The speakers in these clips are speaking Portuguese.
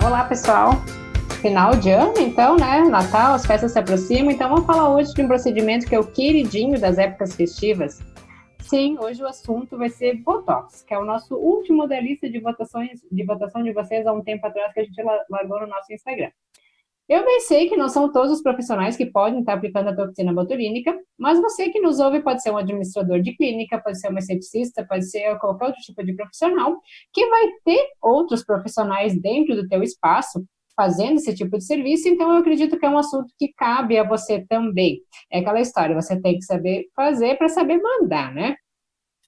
Olá, pessoal. Final de ano, então, né? Natal, as festas se aproximam, então vamos falar hoje de um procedimento que é o queridinho das épocas festivas. Sim, hoje o assunto vai ser Botox, que é o nosso último da lista de votação de vocês há um tempo atrás que a gente largou no nosso Instagram. Eu bem sei que não são todos os profissionais que podem estar aplicando a toxina botulínica, mas você que nos ouve pode ser um administrador de clínica, pode ser uma esteticista, pode ser qualquer outro tipo de profissional, que vai ter outros profissionais dentro do teu espaço fazendo esse tipo de serviço, então eu acredito que é um assunto que cabe a você também. É aquela história, você tem que saber fazer para saber mandar, né?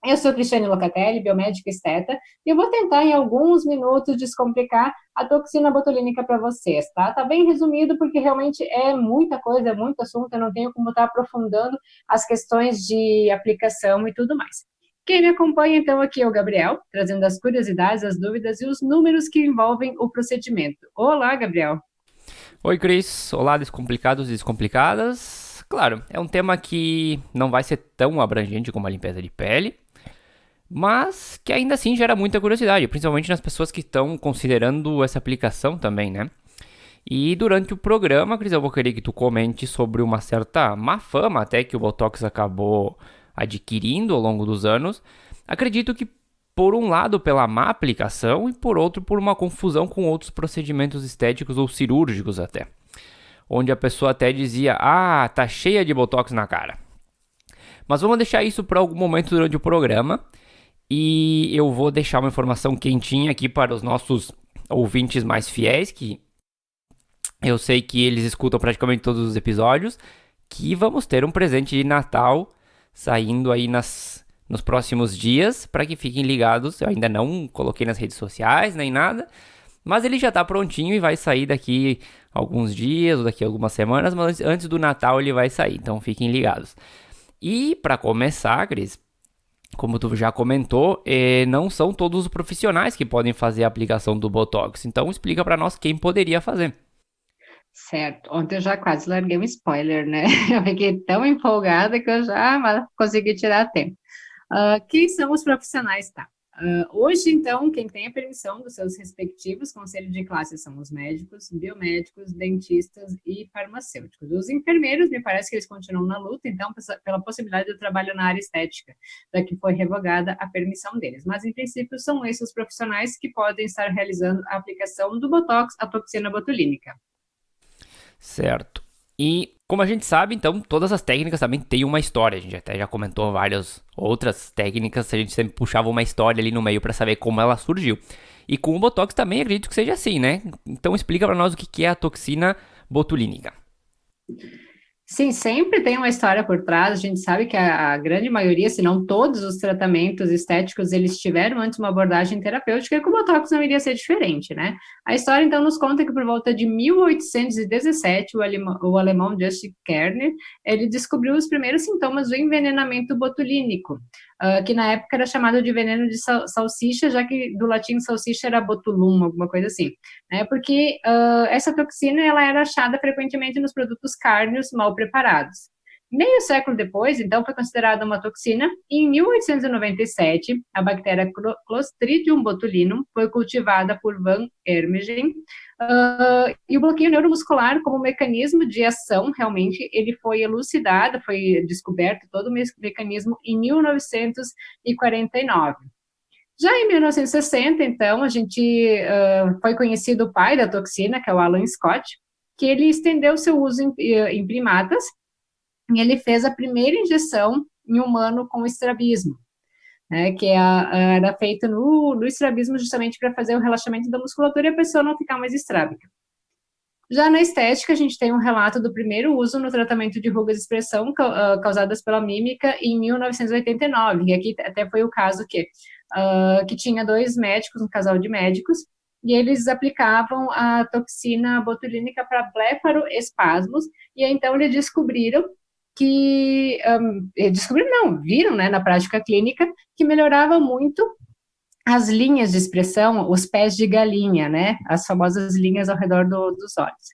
Eu sou Cristiane Locatelli, biomédica esteta, e eu vou tentar em alguns minutos descomplicar a toxina botulínica para vocês, tá? Tá bem resumido porque realmente é muita coisa, é muito assunto, eu não tenho como estar aprofundando as questões de aplicação e tudo mais. Quem me acompanha então aqui é o Gabriel, trazendo as curiosidades, as dúvidas e os números que envolvem o procedimento. Olá, Gabriel. Oi, Cris. Olá, descomplicados e descomplicadas. Claro, é um tema que não vai ser tão abrangente como a limpeza de pele, mas que ainda assim gera muita curiosidade, principalmente nas pessoas que estão considerando essa aplicação também, né? E durante o programa, Cris, eu vou querer que tu comente sobre uma certa má fama até que o Botox acabou adquirindo ao longo dos anos. Acredito que por um lado pela má aplicação e por outro por uma confusão com outros procedimentos estéticos ou cirúrgicos até, onde a pessoa até dizia: "Ah, tá cheia de botox na cara". Mas vamos deixar isso para algum momento durante o programa e eu vou deixar uma informação quentinha aqui para os nossos ouvintes mais fiéis, que eu sei que eles escutam praticamente todos os episódios, que vamos ter um presente de Natal saindo aí nos próximos dias, para que fiquem ligados. Eu ainda não coloquei nas redes sociais nem nada, mas ele já tá prontinho e vai sair daqui alguns dias ou daqui algumas semanas, mas antes do Natal ele vai sair, então fiquem ligados. E para começar, Cris, como tu já comentou, não são todos os profissionais que podem fazer a aplicação do Botox, então explica para nós quem poderia fazer. Certo, ontem eu já quase larguei um spoiler, né? Eu fiquei tão empolgada que eu já consegui tirar tempo. Quem são os profissionais, tá? Hoje, então, quem tem a permissão dos seus respectivos conselhos de classe são os médicos, biomédicos, dentistas e farmacêuticos. Os enfermeiros, me parece que eles continuam na luta, então, pela possibilidade de trabalho na área estética, da que foi revogada a permissão deles. Mas, em princípio, são esses os profissionais que podem estar realizando a aplicação do Botox, a toxina botulínica. Certo. E como a gente sabe, então, todas as técnicas também têm uma história. A gente até já comentou várias outras técnicas, a gente sempre puxava uma história ali no meio para saber como ela surgiu. E com o Botox também acredito que seja assim, né? Então explica para nós o que é a toxina botulínica. Sim, sempre tem uma história por trás. A gente sabe que a grande maioria, se não todos os tratamentos estéticos, eles tiveram antes uma abordagem terapêutica, e com o Botox não iria ser diferente, né? A história, então, nos conta que por volta de 1817, o alemão Justin Kerner, ele descobriu os primeiros sintomas do envenenamento botulínico, que na época era chamado de veneno de salsicha, já que do latim salsicha era botulum, alguma coisa assim, né? Porque essa toxina ela era achada frequentemente nos produtos cárneos mal preparados. Meio século depois, então, foi considerada uma toxina, e em 1897, a bactéria Clostridium botulinum foi cultivada por Van Ermegen, e o bloqueio neuromuscular como mecanismo de ação, realmente, ele foi elucidado, foi descoberto todo o mecanismo em 1949. Já em 1960, então, a gente foi conhecido o pai da toxina, que é o Alan Scott, que ele estendeu seu uso em primatas e ele fez a primeira injeção em humano com estrabismo, né, que era feito no estrabismo justamente para fazer o relaxamento da musculatura e a pessoa não ficar mais estrábica. Já na estética, a gente tem um relato do primeiro uso no tratamento de rugas de expressão causadas pela mímica em 1989, e aqui até foi o caso que tinha dois médicos, um casal de médicos, e eles aplicavam a toxina botulínica para blefaroespasmos, e aí, então eles descobriram descobriram não, viram, né, na prática clínica, que melhorava muito as linhas de expressão, os pés de galinha, né? As famosas linhas ao redor dos olhos.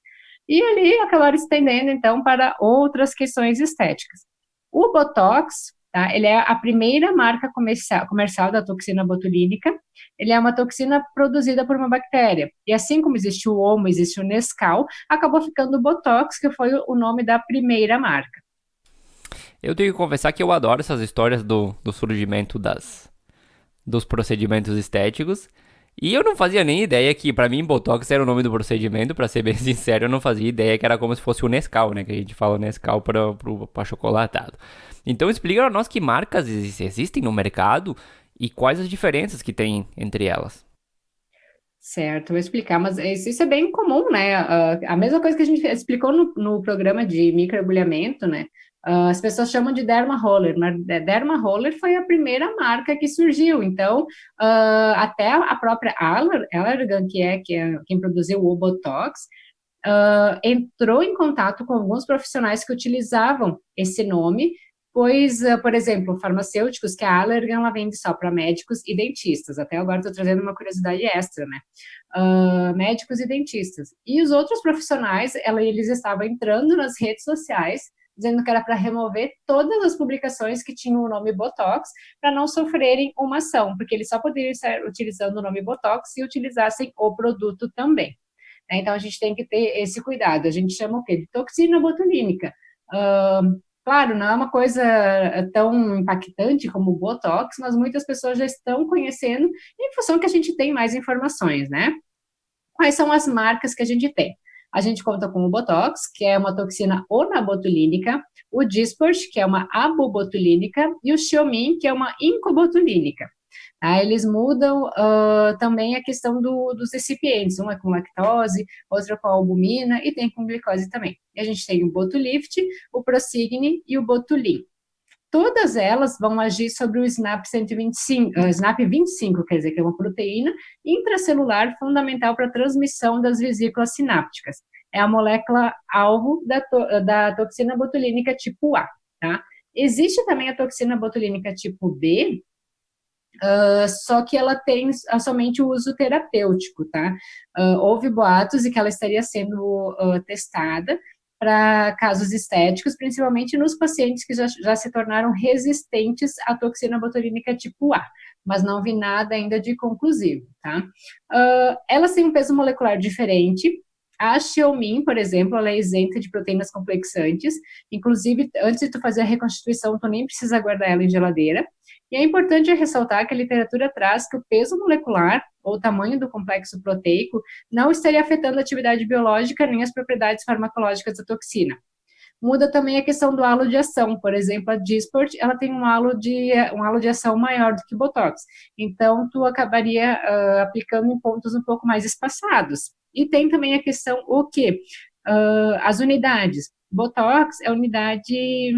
E ali acabaram estendendo, então, para outras questões estéticas. O Botox tá? Ele é a primeira marca comercial da toxina botulínica. Ele é uma toxina produzida por uma bactéria. E assim como existe o Omo, existe o Nescau, acabou ficando o Botox, que foi o nome da primeira marca. Eu tenho que confessar que eu adoro essas histórias do surgimento dos procedimentos estéticos. E eu não fazia nem ideia que, pra mim, Botox era o nome do procedimento, pra ser bem sincero, eu não fazia ideia que era como se fosse o Nescau, né? Que a gente fala Nescau pra chocolatado. Então explica pra nós que marcas existem no mercado e quais as diferenças que tem entre elas. Certo, vou explicar, mas isso é bem comum, né? A mesma coisa que a gente explicou no programa de microagulhamento, né? As pessoas chamam de Derma Roller, mas Derma Roller foi a primeira marca que surgiu. Então, até a própria Allergan, que é quem produziu o Botox, entrou em contato com alguns profissionais que utilizavam esse nome, pois, por exemplo, farmacêuticos, que a Allergan ela vende só para médicos e dentistas. Até agora estou trazendo uma curiosidade extra, né? Médicos e dentistas. E os outros profissionais, eles estavam entrando nas redes sociais, dizendo que era para remover todas as publicações que tinham o nome Botox, para não sofrerem uma ação, porque eles só poderiam estar utilizando o nome Botox se utilizassem o produto também. Então, a gente tem que ter esse cuidado. A gente chama o quê? De toxina botulínica. Claro, não é uma coisa tão impactante como o Botox, mas muitas pessoas já estão conhecendo em função que a gente tem mais informações, né? Quais são as marcas que a gente tem? A gente conta com o Botox, que é uma toxina onabotulínica, o Dysport, que é uma abobotulínica, e o Xiomin, que é uma incobotulínica. Eles mudam também a questão dos recipientes, um é com lactose, outro é com albumina e tem com glicose também. E a gente tem o Botulift, o Prosigni e o Botulin. Todas elas vão agir sobre o SNAP25, quer dizer, que é uma proteína intracelular fundamental para a transmissão das vesículas sinápticas. É a molécula alvo da toxina botulínica tipo A, tá? Existe também a toxina botulínica tipo B, só que ela tem somente o uso terapêutico, tá? Houve boatos de que ela estaria sendo testada para casos estéticos, principalmente nos pacientes que já se tornaram resistentes à toxina botulínica tipo A, mas não vi nada ainda de conclusivo, tá? Elas têm um peso molecular diferente. A Xiomin, por exemplo, ela é isenta de proteínas complexantes, inclusive, antes de tu fazer a reconstituição, tu nem precisa guardar ela em geladeira. E é importante ressaltar que a literatura traz que o peso molecular, ou o tamanho do complexo proteico, não estaria afetando a atividade biológica nem as propriedades farmacológicas da toxina. Muda também a questão do halo de ação. Por exemplo, a Dysport, ela tem um halo de ação maior do que o Botox. Então, tu acabaria aplicando em pontos um pouco mais espaçados. E tem também a questão, o quê? As unidades. Botox é unidade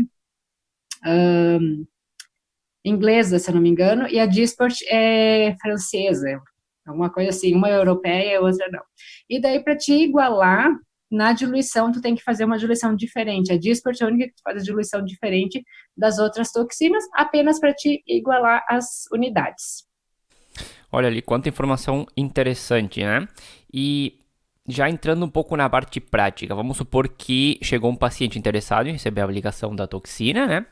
inglesa, se eu não me engano, e a Dysport é francesa, alguma coisa assim, uma é europeia e a outra não. E daí, para te igualar, na diluição, tu tem que fazer uma diluição diferente. A Dysport é a única que faz a diluição diferente das outras toxinas, apenas para te igualar as unidades. Olha ali, quanta informação interessante, né? E já entrando um pouco na parte prática, vamos supor que chegou um paciente interessado em receber a aplicação da toxina, né?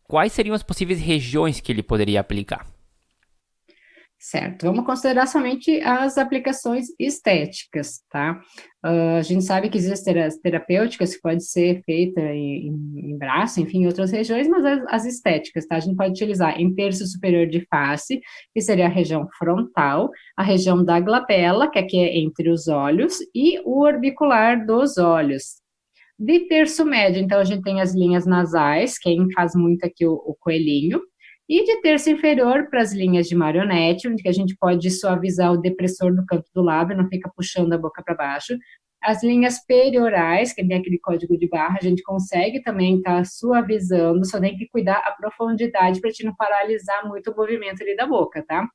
Quais seriam as possíveis regiões que ele poderia aplicar? Certo, vamos considerar somente as aplicações estéticas, tá? A gente sabe que existem as terapêuticas que pode ser feita em braço, enfim, em outras regiões, mas as estéticas, tá? A gente pode utilizar em terço superior de face, que seria a região frontal, a região da glabela, que aqui é entre os olhos, e o orbicular dos olhos. De terço médio, então, a gente tem as linhas nasais, quem faz muito aqui o coelhinho, e de terço inferior para as linhas de marionete, onde a gente pode suavizar o depressor do canto do lábio, não fica puxando a boca para baixo. As linhas periorais, que tem aquele código de barra, a gente consegue também estar suavizando, só tem que cuidar a profundidade para te não paralisar muito o movimento ali da boca, tá?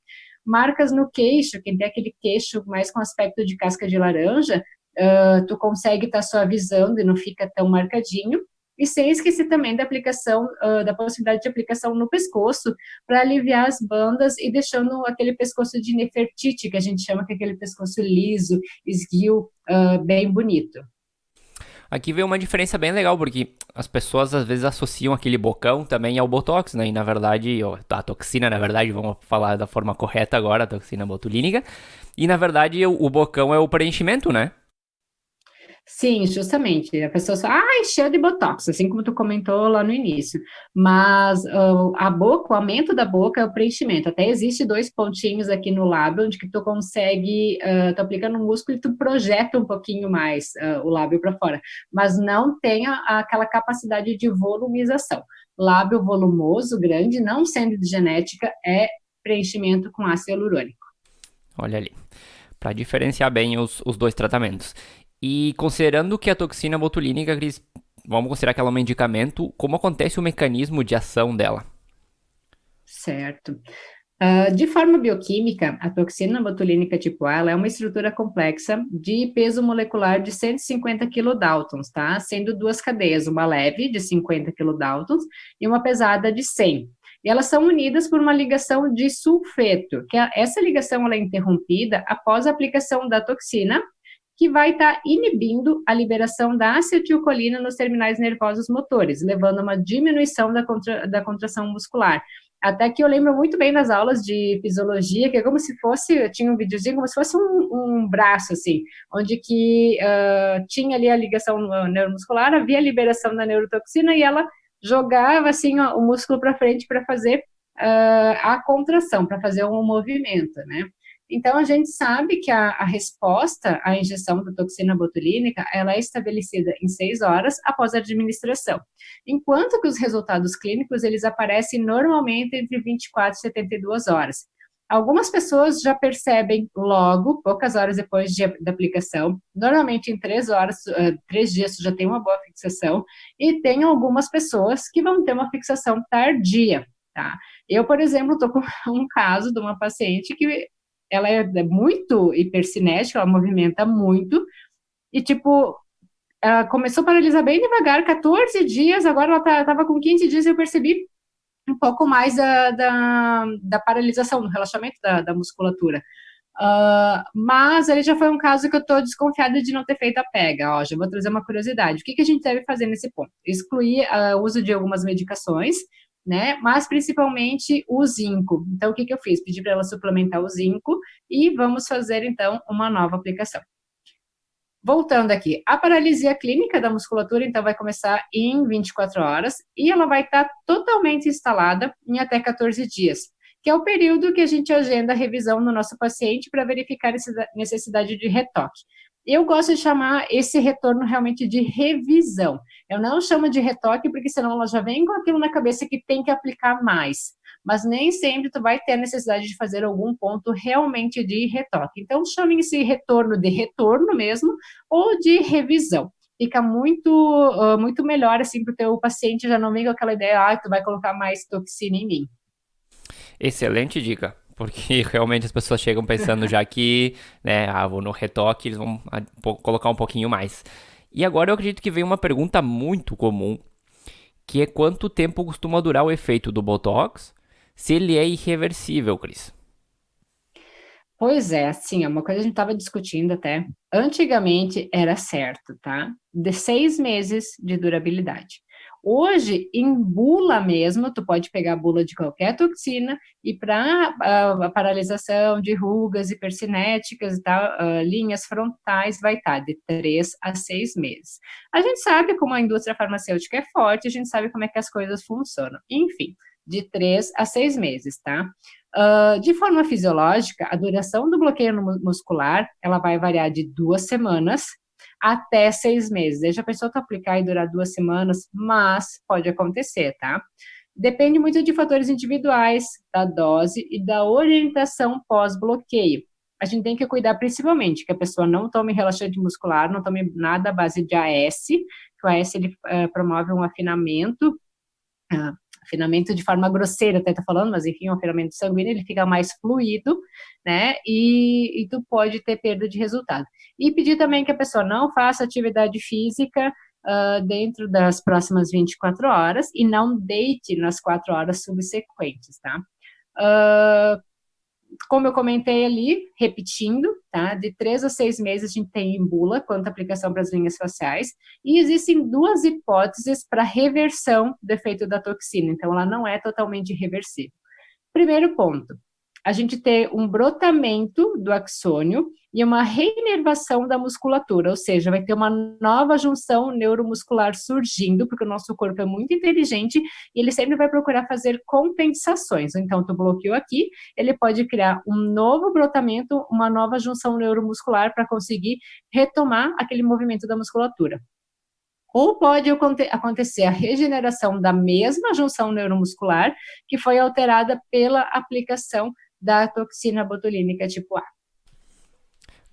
Marcas no queixo, que tem aquele queixo mais com aspecto de casca de laranja, tu consegue estar suavizando e não fica tão marcadinho. E sem esquecer também da aplicação, da possibilidade de aplicação no pescoço, para aliviar as bandas e deixando aquele pescoço de Nefertiti, que a gente chama que é aquele pescoço liso, esguio, bem bonito. Aqui veio uma diferença bem legal, porque as pessoas às vezes associam aquele bocão também ao Botox, né? E na verdade, a toxina, na verdade, vamos falar da forma correta agora, a toxina botulínica. E na verdade, o bocão é o preenchimento, né? Sim, justamente. A pessoa só, cheio de botox, assim como tu comentou lá no início. Mas a boca, o aumento da boca é o preenchimento. Até existe dois pontinhos aqui no lábio, onde que tu consegue, tu aplica no músculo e tu projeta um pouquinho mais o lábio para fora. Mas não tem aquela capacidade de volumização. Lábio volumoso, grande, não sendo de genética, é preenchimento com ácido hialurônico. Olha ali. Para diferenciar bem os dois tratamentos. E considerando que a toxina botulínica, Cris, vamos considerar que ela é um medicamento, como acontece o mecanismo de ação dela? Certo. De forma bioquímica, a toxina botulínica tipo A ela é uma estrutura complexa de peso molecular de 150 kilodaltons, tá? Sendo duas cadeias, uma leve de 50 kilodaltons e uma pesada de 100. E elas são unidas por uma ligação de sulfeto, essa ligação ela é interrompida após a aplicação da toxina, que vai estar inibindo a liberação da acetilcolina nos terminais nervosos motores, levando a uma diminuição da contração muscular. Até que eu lembro muito bem das aulas de fisiologia, que é como se fosse, eu tinha um videozinho, como se fosse um braço, assim, onde que tinha ali a ligação neuromuscular, havia a liberação da neurotoxina e ela jogava, assim, ó, o músculo para frente para fazer a contração, para fazer um movimento, né? Então, a gente sabe que a resposta à injeção da toxina botulínica, ela é estabelecida em 6 horas após a administração, enquanto que os resultados clínicos, eles aparecem normalmente entre 24 e 72 horas. Algumas pessoas já percebem logo, poucas horas depois da aplicação, normalmente em 3 horas, 3 dias já tem uma boa fixação, e tem algumas pessoas que vão ter uma fixação tardia, tá? Eu, por exemplo, estou com um caso de uma paciente que ela é muito hipercinética, ela movimenta muito, e tipo, ela começou a paralisar bem devagar, 14 dias, agora ela estava com 15 dias e eu percebi um pouco mais da paralisação, do relaxamento da musculatura. Mas ele já foi um caso que eu estou desconfiada de não ter feito a pega. Ó, já vou trazer uma curiosidade. O que a gente deve fazer nesse ponto? Excluir o uso de algumas medicações, né? Mas principalmente o zinco. Então, o que eu fiz? Pedi para ela suplementar o zinco e vamos fazer então uma nova aplicação. Voltando aqui, a paralisia clínica da musculatura, então, vai começar em 24 horas e ela vai estar totalmente instalada em até 14 dias, que é o período que a gente agenda a revisão no nosso paciente para verificar necessidade de retoque. Eu gosto de chamar esse retorno realmente de revisão. Eu não chamo de retoque porque senão ela já vem com aquilo na cabeça que tem que aplicar mais. Mas nem sempre tu vai ter a necessidade de fazer algum ponto realmente de retoque. Então, chamem esse retorno de retorno mesmo, ou de revisão. Fica muito melhor assim para o teu paciente já não vem com aquela ideia, tu vai colocar mais toxina em mim. Excelente dica. Porque realmente as pessoas chegam pensando já que, né, vou no retoque, eles vão colocar um pouquinho mais. E agora eu acredito que vem uma pergunta muito comum, que é quanto tempo costuma durar o efeito do Botox, se ele é irreversível, Cris. Pois é, assim, é uma coisa que a gente estava discutindo até. Antigamente era certo, tá? De 6 meses de durabilidade. Hoje, em bula mesmo, tu pode pegar a bula de qualquer toxina e para a paralisação de rugas hipercinéticas e tal, linhas frontais, vai estar de 3 a 6 meses. A gente sabe como a indústria farmacêutica é forte, a gente sabe como é que as coisas funcionam. Enfim, de 3 a 6 meses, tá? De forma fisiológica, a duração do bloqueio muscular, ela vai variar de 2 semanas até 6 meses. Deixa a pessoa aplicar e durar 2 semanas, mas pode acontecer, tá? Depende muito de fatores individuais, da dose e da orientação pós-bloqueio. A gente tem que cuidar principalmente que a pessoa não tome relaxante muscular, não tome nada à base de AS, que o AS ele promove um afinamento, afinamento de forma grosseira, até tô falando, mas enfim, um afinamento sanguíneo, ele fica mais fluido, né, e tu pode ter perda de resultado. E pedir também que a pessoa não faça atividade física dentro das próximas 24 horas e não deite nas 4 horas subsequentes, tá? como eu comentei ali, repetindo, tá? De 3 a 6 meses a gente tem em bula quanto à aplicação para as linhas faciais, e existem duas hipóteses para reversão do efeito da toxina, então ela não é totalmente reversível. Primeiro ponto, a gente ter um brotamento do axônio e uma reinervação da musculatura, ou seja, vai ter uma nova junção neuromuscular surgindo, porque o nosso corpo é muito inteligente e ele sempre vai procurar fazer compensações. Então, tu bloqueou aqui, ele pode criar um novo brotamento, uma nova junção neuromuscular para conseguir retomar aquele movimento da musculatura. Ou pode acontecer a regeneração da mesma junção neuromuscular que foi alterada pela aplicação da toxina botulínica tipo A.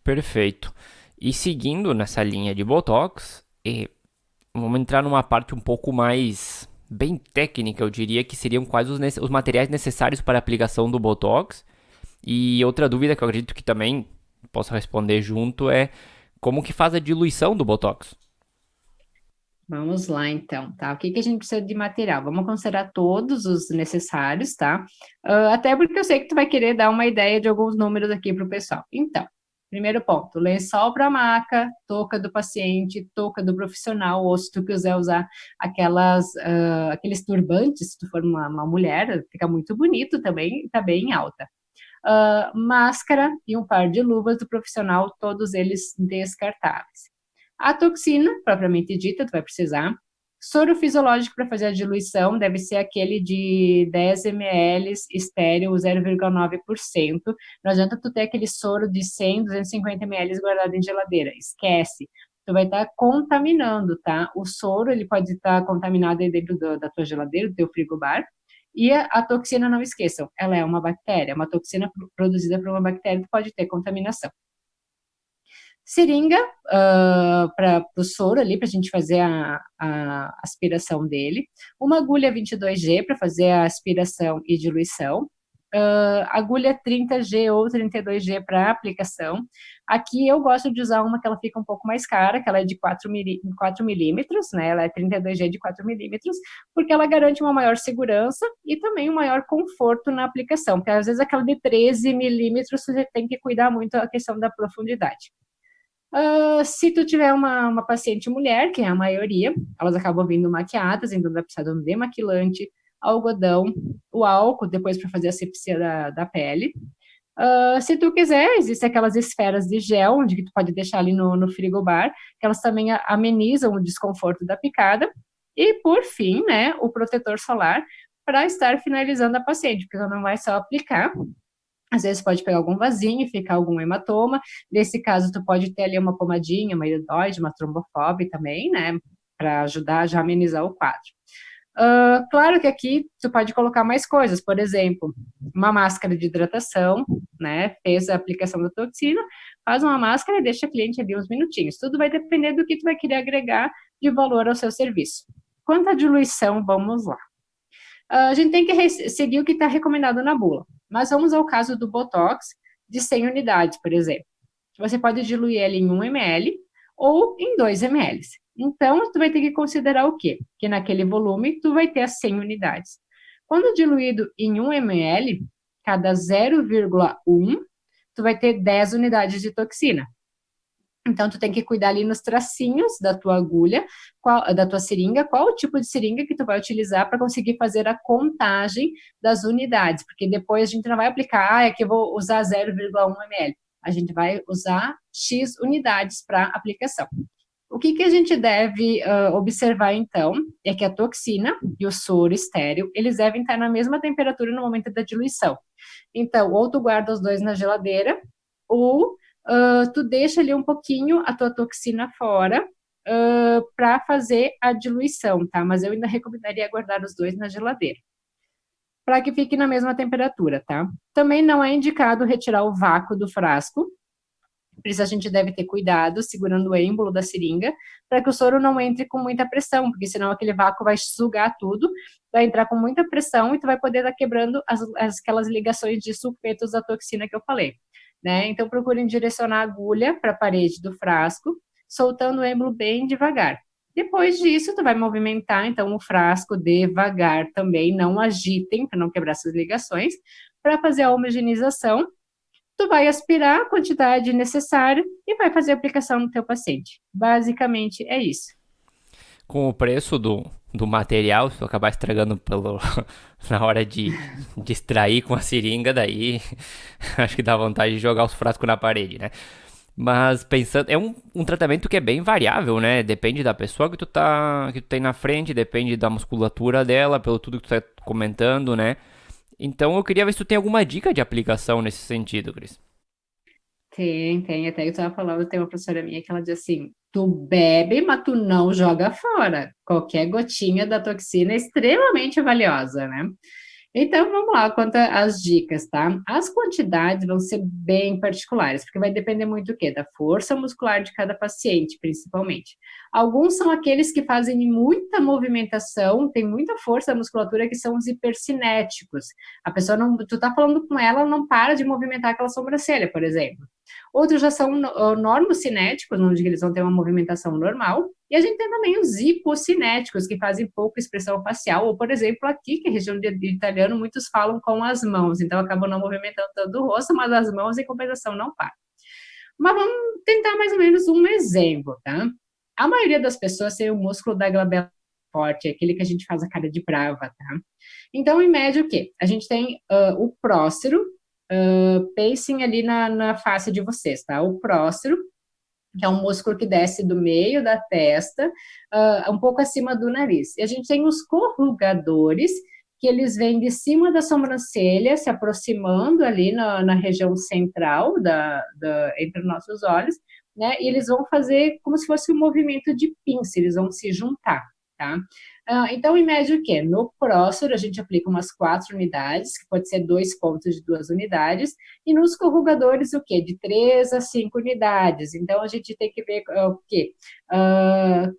Perfeito. E seguindo nessa linha de Botox, vamos entrar numa parte um pouco mais bem técnica, eu diria, que seriam quais os materiais necessários para a aplicação do Botox. E outra dúvida que eu acredito que também posso responder junto é como que faz a diluição do Botox? Vamos lá, então, tá? O que que a gente precisa de material? Vamos considerar todos os necessários, tá? Até porque eu sei que tu vai querer dar uma ideia de alguns números aqui para o pessoal. Então, primeiro ponto, lençol para maca, touca do paciente, touca do profissional, ou se tu quiser usar aqueles turbantes, se tu for uma mulher, fica muito bonito também, tá bem alta. Máscara e um par de luvas do profissional, todos eles descartáveis. A toxina, propriamente dita, tu vai precisar. Soro fisiológico para fazer a diluição deve ser aquele de 10 ml estéreo 0,9%. Não adianta tu ter aquele soro de 100, 250 ml guardado em geladeira. Esquece. Tu vai estar contaminando, tá? O soro, ele pode estar contaminado aí dentro da tua geladeira, do teu frigobar. E a toxina, não esqueçam, ela é uma bactéria. Uma toxina produzida por uma bactéria pode ter contaminação. Seringa para o soro ali, para a gente fazer a aspiração dele. Uma agulha 22G para fazer a aspiração e diluição. Agulha 30G ou 32G para aplicação. Aqui eu gosto de usar uma que ela fica um pouco mais cara, que ela é de 4 milímetros, né? Ela é 32G de 4 milímetros, porque ela garante uma maior segurança e também um maior conforto na aplicação, porque às vezes aquela de 13 milímetros você tem que cuidar muito a questão da profundidade. Se tu tiver uma paciente mulher, que é a maioria, elas acabam vindo maquiadas, então vai precisar de um demaquilante, algodão, o álcool, depois para fazer a asepsia da pele. Se tu quiser, existem aquelas esferas de gel, onde tu pode deixar ali no frigobar, que elas também amenizam o desconforto da picada. E, por fim, né, o protetor solar, para estar finalizando a paciente, porque ela não vai só aplicar, às vezes pode pegar algum vasinho, ficar algum hematoma. Nesse caso, tu pode ter ali uma pomadinha, uma iridoide, uma trombofobe também, né? Para ajudar a já amenizar o quadro. Claro que aqui tu pode colocar mais coisas, por exemplo, uma máscara de hidratação, né? Fez a aplicação da toxina, faz uma máscara e deixa a cliente ali uns minutinhos. Tudo vai depender do que tu vai querer agregar de valor ao seu serviço. Quanto à diluição, vamos lá. A gente tem que seguir o que está recomendado na bula. Mas vamos ao caso do Botox de 100 unidades, por exemplo. Você pode diluir ele em 1 ml ou em 2 ml. Então, tu vai ter que considerar o quê? Que naquele volume, tu vai ter as 100 unidades. Quando diluído em 1 ml, cada 0,1, tu vai ter 10 unidades de toxina. Então, tu tem que cuidar ali nos tracinhos da tua agulha, da tua seringa, qual o tipo de seringa que tu vai utilizar para conseguir fazer a contagem das unidades, porque depois a gente não vai aplicar, é que eu vou usar 0,1 ml. A gente vai usar X unidades para aplicação. O que a gente deve observar, então, é que a toxina e o soro estéreo, eles devem estar na mesma temperatura no momento da diluição. Então, ou tu guarda os dois na geladeira, ou tu deixa ali um pouquinho a tua toxina fora para fazer a diluição, tá? Mas eu ainda recomendaria guardar os dois na geladeira, para que fique na mesma temperatura, tá? Também não é indicado retirar o vácuo do frasco, por isso a gente deve ter cuidado segurando o êmbolo da seringa, para que o soro não entre com muita pressão, porque senão aquele vácuo vai sugar tudo, vai entrar com muita pressão e tu vai poder estar quebrando aquelas ligações de sulfetos da toxina que eu falei. Né? Então, procurem direcionar a agulha para a parede do frasco, soltando o êmbolo bem devagar. Depois disso, tu vai movimentar, então, o frasco devagar também, não agitem, para não quebrar essas ligações, para fazer a homogeneização, tu vai aspirar a quantidade necessária e vai fazer a aplicação no teu paciente. Basicamente é isso. Com o preço do material, se tu acabar estragando na hora de extrair com a seringa, daí acho que dá vontade de jogar os frascos na parede, né? Mas pensando, é um tratamento que é bem variável, né? Depende da pessoa que tu tem na frente, depende da musculatura dela, pelo tudo que tu tá comentando, né? Então eu queria ver se tu tem alguma dica de aplicação nesse sentido, Cris. Tem. Até eu estava falando, tem uma professora minha que ela diz assim: tu bebe, mas tu não joga fora. Qualquer gotinha da toxina é extremamente valiosa, né? Então, vamos lá, quanto às dicas, tá? As quantidades vão ser bem particulares, porque vai depender muito do quê? Da força muscular de cada paciente, principalmente. Alguns são aqueles que fazem muita movimentação, tem muita força da musculatura, que são os hipercinéticos. A pessoa não, tu tá falando com ela, ela não para de movimentar aquela sobrancelha, por exemplo. Outros já são normocinéticos, onde eles vão ter uma movimentação normal, e a gente tem também os hipocinéticos, que fazem pouca expressão facial, ou, por exemplo, aqui, que é região de italiano, muitos falam com as mãos, então acabam não movimentando tanto o rosto, mas as mãos, em compensação, não param. Mas vamos tentar mais ou menos um exemplo, tá? A maioria das pessoas tem o músculo da glabela forte, aquele que a gente faz a cara de brava, tá? Então, em média, o quê? A gente tem o prócero, pensem ali na face de vocês, tá? O prócero, que é um músculo que desce do meio da testa, um pouco acima do nariz. E a gente tem os corrugadores, que eles vêm de cima da sobrancelha, se aproximando ali na região central entre os nossos olhos, né? E eles vão fazer como se fosse um movimento de pinça, eles vão se juntar, tá? Então, em média, o quê? No prócero, a gente aplica umas 4 unidades, que pode ser 2 pontos de 2 unidades, e nos corrugadores, o quê? De 3 a 5 unidades. Então, a gente tem que ver o quê?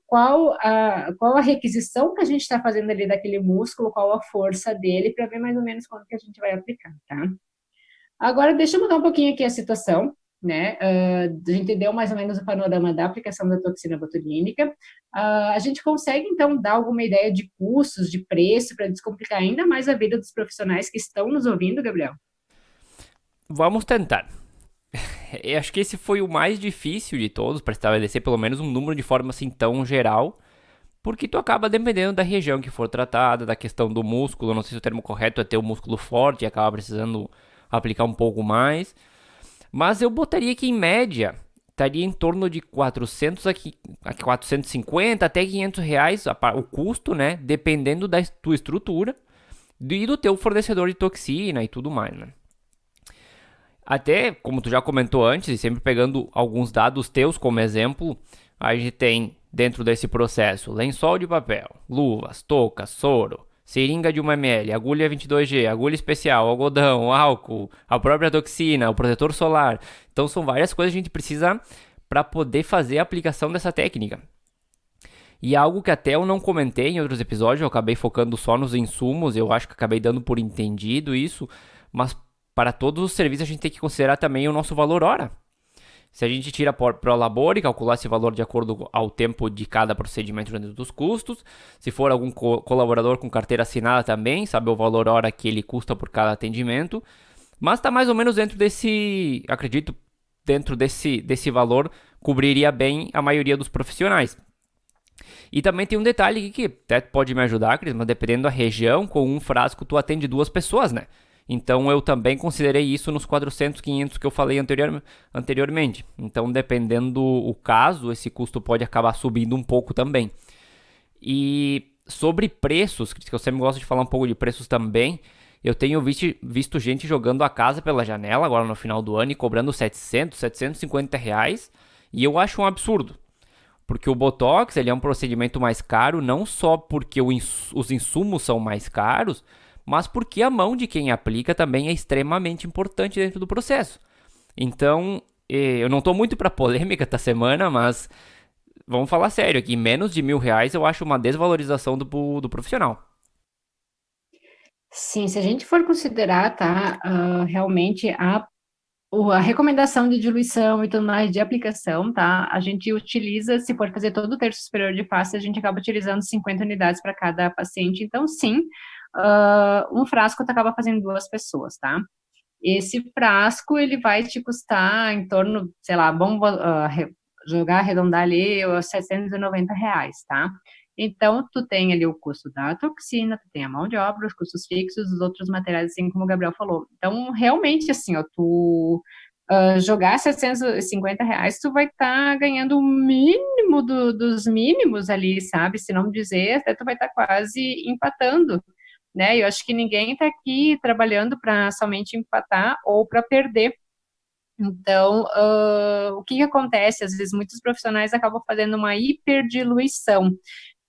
Qual a requisição que a gente está fazendo ali daquele músculo, qual a força dele, para ver mais ou menos quando que a gente vai aplicar, tá? Agora, deixa eu mudar um pouquinho aqui a situação, né? A gente deu mais ou menos o panorama da aplicação da toxina botulínica. A gente consegue, então, dar alguma ideia de custos, de preço, para descomplicar ainda mais a vida dos profissionais que estão nos ouvindo, Gabriel? Vamos tentar. Eu acho que esse foi o mais difícil de todos para estabelecer pelo menos um número de forma assim tão geral, porque tu acaba dependendo da região que for tratada, da questão do músculo, não sei se o termo correto é ter o músculo forte e acaba precisando aplicar um pouco mais, mas eu botaria que em média estaria em torno de 400 a 450 até R$ 500 o custo, né, dependendo da tua estrutura e do teu fornecedor de toxina e tudo mais, né. Até, como tu já comentou antes, e sempre pegando alguns dados teus como exemplo, a gente tem dentro desse processo lençol de papel, luvas, touca, soro, seringa de 1 ml, agulha 22G, agulha especial, algodão, álcool, a própria toxina, o protetor solar. Então são várias coisas que a gente precisa para poder fazer a aplicação dessa técnica. E algo que até eu não comentei em outros episódios, eu acabei focando só nos insumos, eu acho que acabei dando por entendido isso, mas para todos os serviços a gente tem que considerar também o nosso valor hora. Se a gente tira pro labor e calcular esse valor de acordo ao tempo de cada procedimento dentro dos custos, se for algum colaborador com carteira assinada também, saber o valor hora que ele custa por cada atendimento, mas está mais ou menos dentro desse, acredito, dentro desse valor, cobriria bem a maioria dos profissionais. E também tem um detalhe aqui que até pode me ajudar, Cris, mas dependendo da região, com um frasco tu atende 2 pessoas, né? Então eu também considerei isso nos 400, 500 que eu falei anteriormente. Então, dependendo do caso, esse custo pode acabar subindo um pouco também. E sobre preços, que eu sempre gosto de falar um pouco de preços também, eu tenho visto gente jogando a casa pela janela agora no final do ano e cobrando 700, 750 reais. E eu acho um absurdo. Porque o Botox ele é um procedimento mais caro, não só porque os insumos são mais caros, mas porque a mão de quem aplica também é extremamente importante dentro do processo. Então, eu não estou muito para polêmica esta semana, mas vamos falar sério aqui, menos de R$ 1.000 eu acho uma desvalorização do profissional. Sim, se a gente for considerar, tá, realmente a recomendação de diluição e tudo mais de aplicação, tá? A gente utiliza, se for fazer todo o terço superior de face, a gente acaba utilizando 50 unidades para cada paciente. Então, sim, um frasco tu acaba fazendo 2 pessoas, tá? Esse frasco, ele vai te custar em torno, sei lá, vamos jogar, arredondar ali, R$ 790, tá? Então, tu tem ali o custo da toxina, tu tem a mão de obra, os custos fixos, os outros materiais, assim como o Gabriel falou. Então, realmente, assim, ó, tu jogar R$ 750, tu vai estar ganhando o mínimo dos mínimos ali, sabe? Se não dizer, até tu vai estar quase empatando, né? Eu acho que ninguém está aqui trabalhando para somente empatar ou para perder. Então, o que acontece? Às vezes, muitos profissionais acabam fazendo uma hiperdiluição.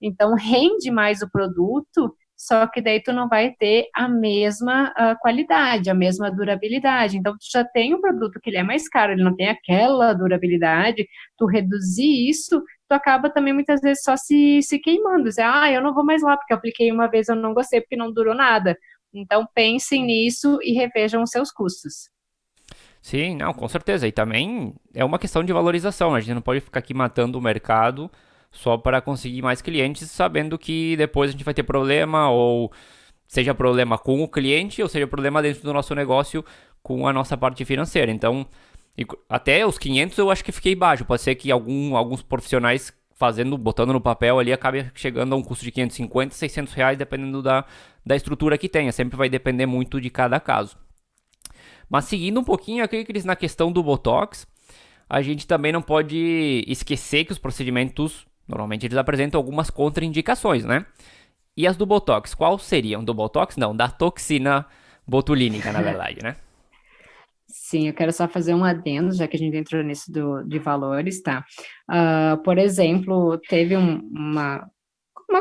Então, rende mais o produto, só que daí tu não vai ter a mesma qualidade, a mesma durabilidade. Então, tu já tem um produto que ele é mais caro, ele não tem aquela durabilidade, tu reduzir isso, tu acaba também muitas vezes só se queimando. Dizer, eu não vou mais lá, porque eu apliquei uma vez, eu não gostei, porque não durou nada. Então, pensem nisso e revejam os seus custos. Sim, não, com certeza. E também é uma questão de valorização. A gente não pode ficar aqui matando o mercado só para conseguir mais clientes, sabendo que depois a gente vai ter problema, ou seja problema com o cliente, ou seja problema dentro do nosso negócio com a nossa parte financeira. Então, até os 500 eu acho que fiquei baixo. Pode ser que alguns profissionais botando no papel ali, acabe chegando a um custo de 550, R$ 600, dependendo da estrutura que tenha. Sempre vai depender muito de cada caso. Mas seguindo um pouquinho aqui, Cris, na questão do Botox, a gente também não pode esquecer que os procedimentos, normalmente eles apresentam algumas contraindicações, né? E as do Botox, qual seriam? Do Botox? Não, da toxina botulínica, na verdade, né? Sim, eu quero só fazer um adendo, já que a gente entrou nisso de valores, tá? Por exemplo, teve uma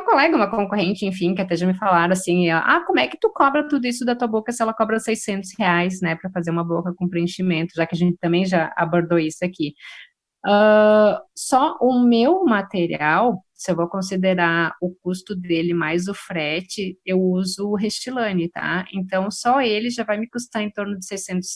colega, uma concorrente, enfim, que até já me falaram assim, como é que tu cobra tudo isso da tua boca se ela cobra R$ 600, né, para fazer uma boca com preenchimento, já que a gente também já abordou isso aqui. Só o meu material, se eu vou considerar o custo dele mais o frete, eu uso o Restylane, tá? Então, só ele já vai me custar em torno de R$ 600.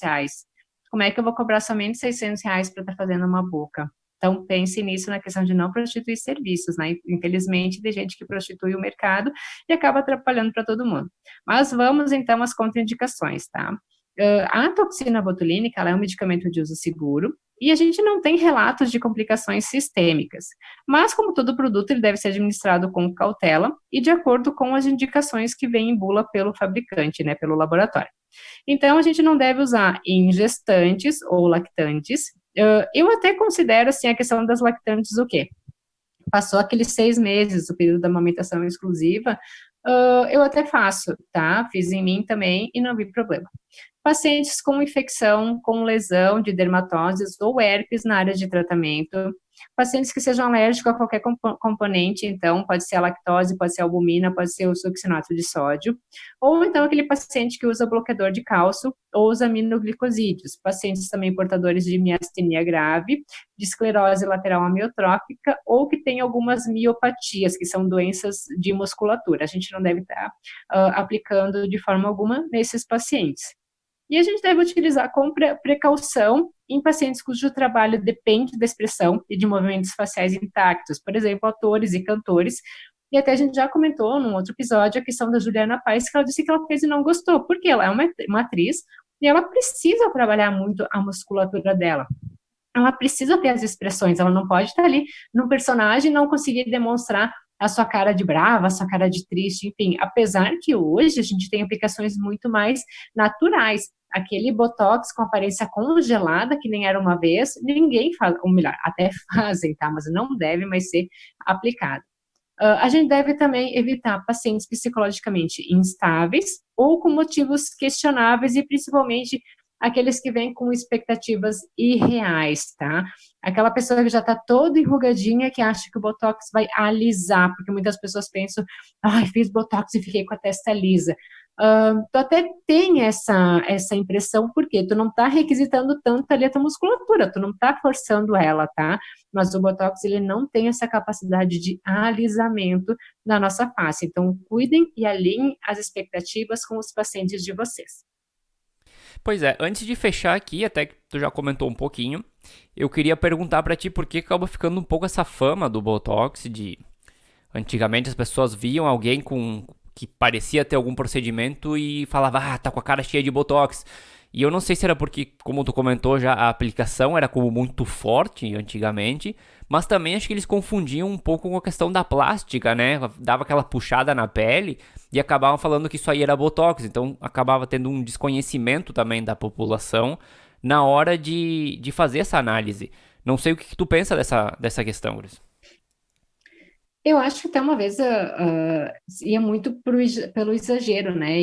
Como é que eu vou cobrar somente R$ 600 para estar fazendo uma boca? Então, pense nisso na questão de não prostituir serviços, né? Infelizmente, tem gente que prostitui o mercado e acaba atrapalhando para todo mundo. Mas vamos, então, às contraindicações, tá? A toxina botulínica, ela é um medicamento de uso seguro, e a gente não tem relatos de complicações sistêmicas. Mas, como todo produto, ele deve ser administrado com cautela e de acordo com as indicações que vêm em bula pelo fabricante, né, pelo laboratório. Então, a gente não deve usar em gestantes ou lactantes. Eu até considero, assim, a questão das lactantes o quê? Passou aqueles 6 meses, o período da amamentação exclusiva, eu até faço, tá? Fiz em mim também e não vi problema. Pacientes com infecção, com lesão de dermatoses ou herpes na área de tratamento, pacientes que sejam alérgicos a qualquer componente, então pode ser a lactose, pode ser a albumina, pode ser o succinato de sódio, ou então aquele paciente que usa bloqueador de cálcio ou os aminoglicosídeos, pacientes também portadores de miastenia grave, de esclerose lateral amiotrófica ou que tem algumas miopatias, que são doenças de musculatura. A gente não deve estar aplicando de forma alguma nesses pacientes. E a gente deve utilizar com precaução em pacientes cujo trabalho depende da expressão e de movimentos faciais intactos, por exemplo, atores e cantores. E até a gente já comentou num outro episódio a questão da Juliana Paes, que ela disse que ela fez e não gostou, porque ela é uma atriz e ela precisa trabalhar muito a musculatura dela. Ela precisa ter as expressões, ela não pode estar ali num personagem e não conseguir demonstrar a sua cara de brava, a sua cara de triste, enfim, apesar que hoje a gente tem aplicações muito mais naturais. Aquele botox com aparência congelada, que nem era uma vez, ninguém faz, ou melhor, até fazem, tá? Mas não deve mais ser aplicado. A gente deve também evitar pacientes psicologicamente instáveis ou com motivos questionáveis e principalmente aqueles que vêm com expectativas irreais, tá? Aquela pessoa que já tá toda enrugadinha que acha que o Botox vai alisar, porque muitas pessoas pensam, fiz Botox e fiquei com a testa lisa. Tu até tem essa impressão, porque tu não tá requisitando tanto ali a tua musculatura, tu não tá forçando ela, tá? Mas o Botox, ele não tem essa capacidade de alisamento na nossa face. Então, cuidem e alinhem as expectativas com os pacientes de vocês. Pois é, antes de fechar aqui, até que tu já comentou um pouquinho, eu queria perguntar pra ti por que acaba ficando um pouco essa fama do Botox de... Antigamente as pessoas viam alguém que parecia ter algum procedimento e falava, tá com a cara cheia de botox. E eu não sei se era porque, como tu comentou já, a aplicação era como muito forte antigamente, mas também acho que eles confundiam um pouco com a questão da plástica, né? Dava aquela puxada na pele e acabavam falando que isso aí era botox, então acabava tendo um desconhecimento também da população na hora de fazer essa análise. Não sei o que tu pensa dessa questão, Cris. Eu acho que até uma vez ia muito pelo exagero, né?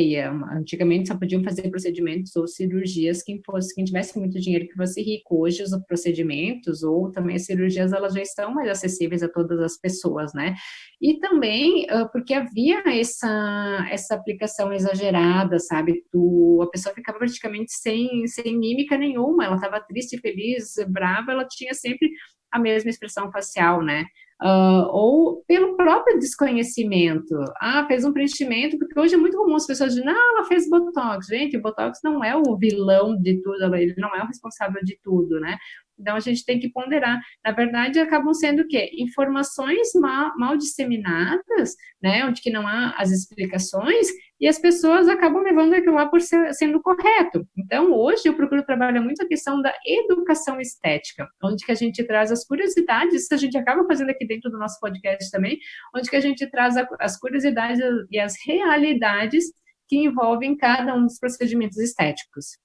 Antigamente só podiam fazer procedimentos ou cirurgias quem tivesse muito dinheiro que fosse rico. Hoje os procedimentos ou também as cirurgias elas já estão mais acessíveis a todas as pessoas, né? E também porque havia essa aplicação exagerada, sabe? A pessoa ficava praticamente sem mímica nenhuma, ela estava triste, feliz, brava, ela tinha sempre a mesma expressão facial, né? Ou pelo próprio desconhecimento. Fez um preenchimento, porque hoje é muito comum as pessoas dizerem, não, ela fez Botox. Gente, o Botox não é o vilão de tudo, ele não é o responsável de tudo, né? Então, a gente tem que ponderar. Na verdade, acabam sendo o quê? Informações mal disseminadas, né? Onde que não há as explicações, e as pessoas acabam levando aquilo lá por sendo correto. Então, hoje, eu procuro trabalhar muito a questão da educação estética, onde que a gente traz as curiosidades, isso a gente acaba fazendo aqui dentro do nosso podcast também, onde que a gente traz as curiosidades e as realidades que envolvem cada um dos procedimentos estéticos.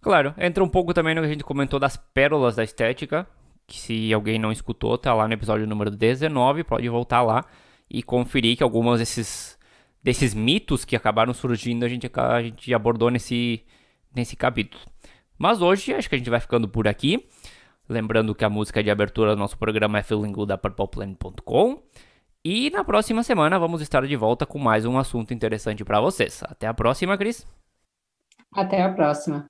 Claro, entra um pouco também no que a gente comentou das pérolas da estética, que se alguém não escutou, tá lá no episódio número 19, pode voltar lá e conferir que alguns desses mitos que acabaram surgindo a gente abordou nesse capítulo. Mas hoje acho que a gente vai ficando por aqui. Lembrando que a música de abertura do nosso programa é Feeling Good da purpleplanet.com. E na próxima semana vamos estar de volta com mais um assunto interessante para vocês. Até a próxima, Cris. Até a próxima.